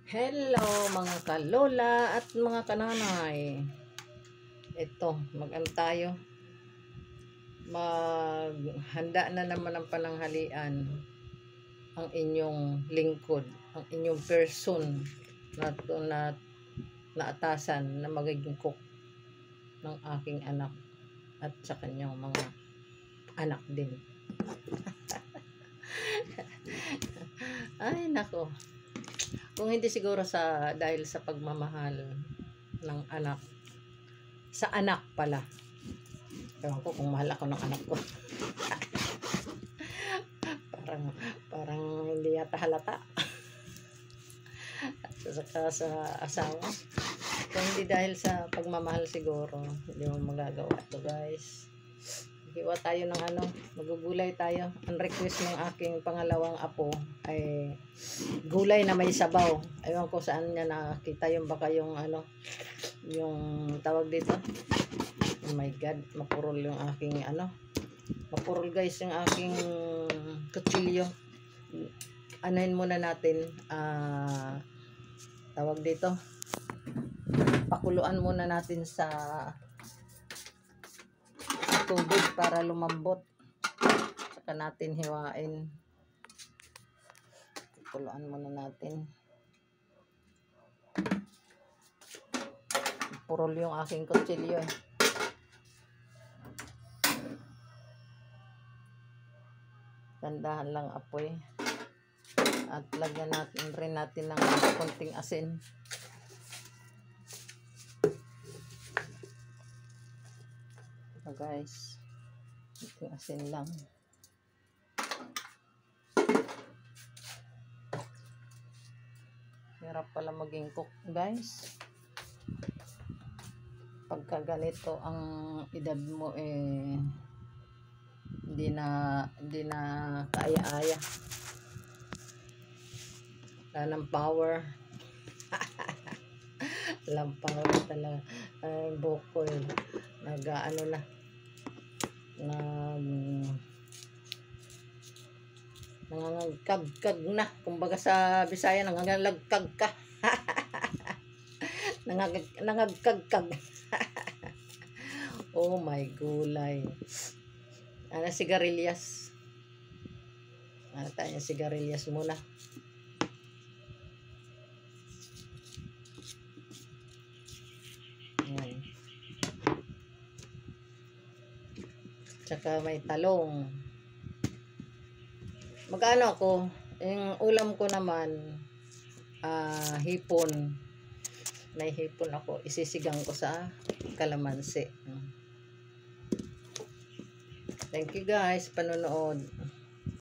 Hello mga kalola at mga kananay. Ito, mag-ano tayo? Maghanda na naman ang pananghalian. Ang inyong lingkod, ang inyong person na naatasan na magiging cook ng aking anak at sa kanyang mga anak din. Ay nako. Kung hindi siguro dahil sa pagmamahal ng anak, sa anak pala. Ewan ko kung mahal ako ng anak ko. parang hindi yata halata. Saka sa asawa. Kung hindi dahil sa pagmamahal siguro, hindi mo magagawa ito guys. Hiwa tayo ng magugulay tayo. Ang request ng aking pangalawang apo ay gulay na may sabaw. Ewan ko saan niya nakita yung baka yung yung tawag dito. Oh my god, mapurol yung aking mapurol guys yung aking kutsilyo. Anuhin muna natin, tawag dito. Pakuluan muna natin sa tubig para lumambot. Saka natin hiwain. Pakuluan muna natin. Purol yung aking kutsilyo eh. Tandahan lang apoy. At lagyan natin rin natin ng konting asin. Ito guys. Konting asin lang. Hirap pala maging cook guys. Pagka ganito ang edad mo hindi na kaaya-aya. Wala ng power. Walang power talaga. Bukol. Nangangagkag na. Kumbaga sa Bisaya, nangangalagkag ka. Nangagkagkag. Oh my gulay. Sigarilyas. Tayo sigarilyas muna. Ayan. Tsaka may talong. Mag-ano ako, yung ulam ko naman, hipon. May hipon ako, isisigang ko sa kalamansi. Thank you guys, panonood.